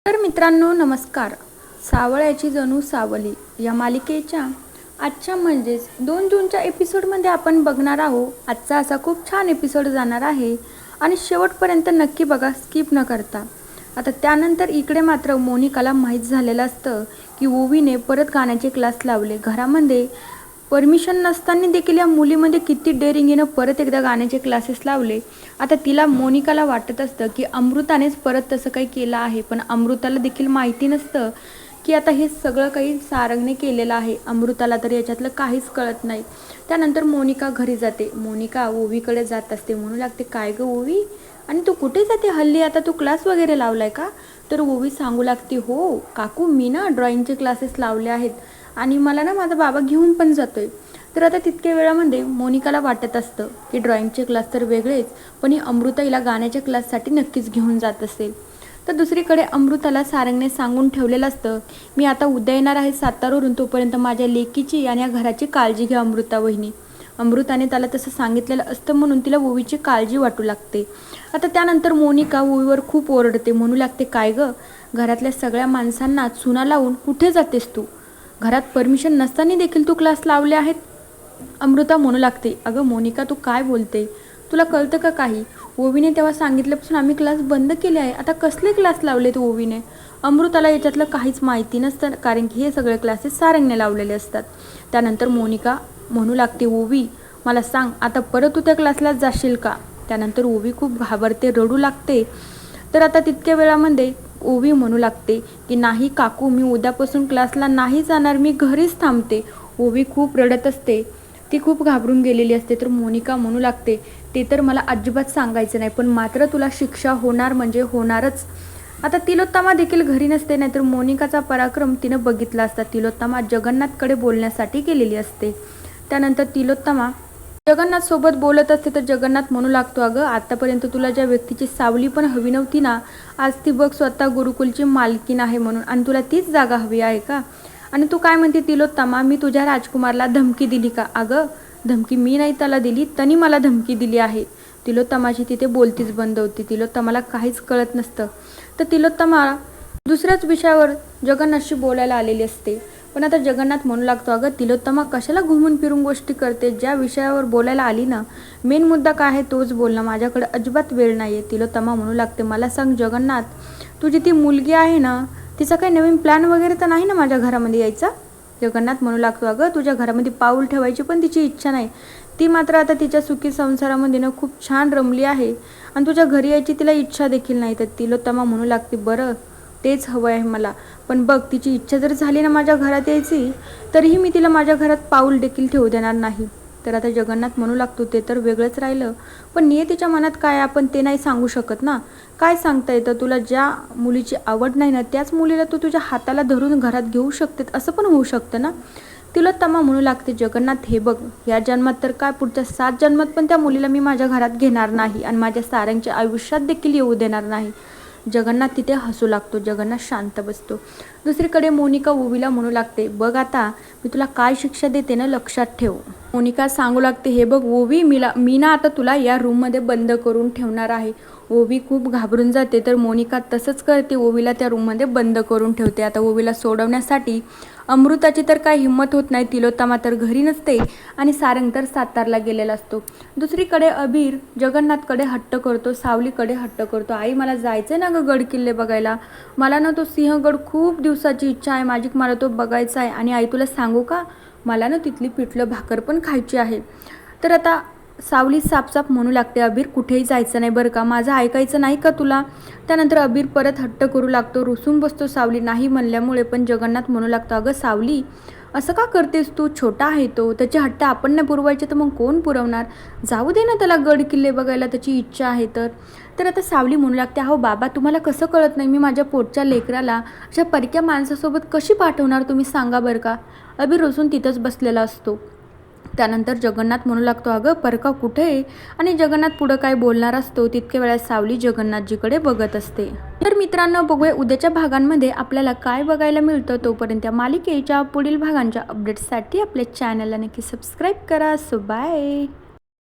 तर मित्रांनो नमस्कार. सावळ्याची जणू सावली या मालिकेच्या आजच्या म्हणजेच 2 जूनच्या एपिसोडमध्ये आपण बघणार आहोत. आजचा असा खूप छान एपिसोड जाणार आहे आणि शेवटपर्यंत नक्की बघा, स्किप न करता. आता त्यानंतर इकडे मात्र मोनिकाला माहीत झालेलं असतं की ओवीने परत गाण्याचे क्लास लावले. घरामध्ये परमिशन नसताना देखील या मुलीमध्ये किती डेअरिंगीनं परत एकदा गाण्याचे क्लासेस लावले. आता तिला मोनिकाला वाटत असतं की अमृतानेच परत तसं काही केलं आहे, पण अमृताला देखील माहिती नसतं की आता हे सगळं काही सारंगने केलेलं आहे. अमृताला तर याच्यातलं काहीच कळत नाही. त्यानंतर मोनिका घरी जाते. मोनिका ओवीकडे जात असते. म्हणू लागते, काय गं ओवी, आणि तू कुठे जाते हल्ली? आता तू क्लास वगैरे लावलाय का? तर ओवी सांगू लागते, हो काकू, मी ना ड्रॉइंगचे क्लासेस लावले आहेत आणि मला ना माझा बाबा घेऊन पण जातोय. तर आता तितक्या वेळामध्ये मोनिकाला वाटत असतं की ड्रॉइंगचे क्लास तर वेगळेच, पण ही अमृता हिला गाण्याच्या क्लाससाठी नक्कीच घेऊन जात असेल. तर दुसरीकडे अमृताला सारंगने सांगून ठेवलेलं असतं, मी आता उद्या येणार आहे सातारवरून, तोपर्यंत माझ्या लेकीची आणि या घराची काळजी घ्या अमृता वहिनी. अमृताने त्याला तसं सांगितलेलं असतं म्हणून तिला ओवीची काळजी वाटू लागते. आता त्यानंतर मोनिका ओवीवर खूप ओरडते. म्हणू लागते, काय गं, घरातल्या सगळ्या माणसांना चुना लावून कुठे जातेस तू? घरात परमिशन नसताना देखील तू क्लास लावले आहेत. अमृता म्हणू लागते, अगं मोनिका, तू काय बोलते? तुला कळतं का काही? ओवीने तेव्हा सांगितल्यापासून आम्ही क्लास बंद केले आहे. आता कसले क्लास लावले तू ओवीने? अमृताला याच्यातलं काहीच माहिती नसतं, कारण की हे सगळे क्लासेस सारंगने लावलेले असतात. त्यानंतर मोनिका म्हणू लागते, ओवी मला सांग, आता परत तू त्या क्लासला जाशील का? त्यानंतर ओवी खूप घाबरते, रडू लागते. तर आता तितक्या वेळामध्ये ओवी म्हणू लागते की नाही काकू, मी उद्यापासून क्लासला नाही जाणार, मी घरीच थांबते. ओवी खूप रडत असते, ती खूप घाबरून गेलेली असते. तर मोनिका म्हणू लागते, ते तर मला अजिबात सांगायचं नाही, पण मात्र तुला शिक्षा होणार म्हणजे होणारच. आता तिलोत्तमा देखील घरी नसते, नाहीतर मोनिकाचा पराक्रम तिनं बघितला असता. तिलोत्तमा जगन्नाथकडे बोलण्यासाठी गेलेली असते. त्यानंतर तिलोत्तमा जगन्नाथ सोबत बोलत असते. तर जगन्नाथ म्हणू लागतो, अगं आतापर्यंत तुला ज्या व्यक्तीची सावली पण हवी नव्हती ना, आज ती बघ स्वतः गुरुकुलची मालकीन आहे म्हणून, आणि तुला तीच जागा हवी आहे का? आणि तू काय म्हणते तिलोत्तमा, मी तुझ्या राजकुमारला धमकी दिली का? अगं धमकी मी नाही त्याला दिली, त्यांनी मला धमकी दिली आहे. तिलोत्तमाची तिथे बोलतीच बंद होती. तिलोत्तमाला काहीच कळत नसतं. तर तिलोत्तमा दुसऱ्याच विषयावर जगन्नाथशी बोलायला आलेली असते. पण आता जगन्नाथ म्हणू लागतो, अगं तिलोत्तमा कशाला घुमून फिरून गोष्टी करते? ज्या विषयावर बोलायला आली ना, मेन मुद्दा काय आहे तोच बोलणं, माझ्याकडे अजिबात वेळ नाही आहे. तिलोत्तमा म्हणू लागते, मला सांग जगन्नाथ, तुझी ती मुलगी आहे ना, तिचा काही नवीन प्लॅन वगैरे तर नाही ना माझ्या घरामध्ये यायचा? जगन्नाथ म्हणू लागतो, अगं तुझ्या घरामध्ये पाऊल ठेवायची पण तिची इच्छा नाही. ती मात्र आता तिच्या सुखी संसारामध्ये ना खूप छान रमली आहे आणि तुझ्या घरी यायची तिला इच्छा देखील नाही. तर तिलोत्तमा म्हणू लागते, बरं तेच हवं आहे मला, पण बघ तिची इच्छा जर झाली ना माझ्या घरात यायची, तरीही मी तिला माझ्या घरात पाऊल देखील ठेवू देणार नाही. तर आता जगन्नाथ म्हणू लागतो, ते तर वेगळंच राहिलं, पण नियतीच्या मनात काय आपण ते नाही सांगू शकत ना. काय सांगता येतं, तुला ज्या मुलीची आवड नाही ना त्याच मुलीला तू तुझ्या हाताला धरून घरात घेऊ शकते, असं पण होऊ शकतं ना. तिलोत्तमा म्हणू लागते, जगन्नाथ हे बघ, या जन्मात तर काय, पुढच्या 7 जन्मात पण त्या मुलीला मी माझ्या घरात घेणार नाही आणि माझ्या सारंगच्या आयुष्यात देखील येऊ देणार नाही. जगन्नाथ तिथे हसू लागतो. जगन्नाथ शांत बसतो. दुसरीकडे मोनिका ओवीला म्हणू लागते, बघ आता मी तुला काय शिक्षा देते ना, लक्षात ठेव. मोनिका सांगू लागते, हे बघ ओवी, मी ना आता तुला या रूममध्ये बंद करून ठेवणार आहे. ओवी खूप घाबरून जाते. तर मोनिका तसंच करते, ओवीला त्या रूममध्ये बंद करून ठेवते. आता ओवीला सोडवण्यासाठी अमृताची तर काय हिंमत होत नाही. तिलोत्तमा तर घरी नसते आणि सारंग तर सातारला गेलेला असतो. दुसरीकडे अबीर जगन्नाथकडे हट्ट करतो, सावलीकडे हट्ट करतो, आई मला जायचं आहे ना गं गड किल्ले बघायला, मला ना तो सिंहगड खूप दिवसाची इच्छा आहे माझी, मला तो बघायचा आहे. आणि आई तुला सांगू का, मला ना तिथली पिठलं भाकर पण खायची आहे. तर आता सावली सापसाप म्हणू लागते, अबीर कुठेही जायचं नाही बरं का, माझं ऐकायचं नाही का तुला? त्यानंतर अबीर परत हट्ट करू लागतो. रुसून बसतो सावली नाही म्हणल्यामुळे. पण जगन्नाथ म्हणू लागतो, अगं सावली असं का करतेस तू? छोटा आहे तो, त्याचे हट्ट आपण नाही पुरवायचे तर मग कोण पुरवणार? जाऊ दे ना त्याला गड किल्ले बघायला, त्याची इच्छा आहे तर. तर आता सावली म्हणू लागते, अहो बाबा, तुम्हाला कसं कळत नाही, मी माझ्या पोटच्या लेकराला अशा परक्या माणसासोबत कशी पाठवणार, तुम्ही सांगा बरं का. अबीर रुसून तिथंच बसलेला असतो. त्यानंतर जगन्नाथ म्हणू लागतो, अगं परका कुठे? आणि जगन्नाथ पुढं काय बोलणार असतो. तितक्या वेळात सावली जगन्नाथजीकडे बघत असते. तर मित्रांनो, बघूया उद्याच्या भागांमध्ये आपल्याला काय बघायला मिळतं. तोपर्यंत या मालिकेच्या पुढील भागांच्या अपडेट्ससाठी आपल्या चॅनलला नक्की सबस्क्राईब करा. So bye.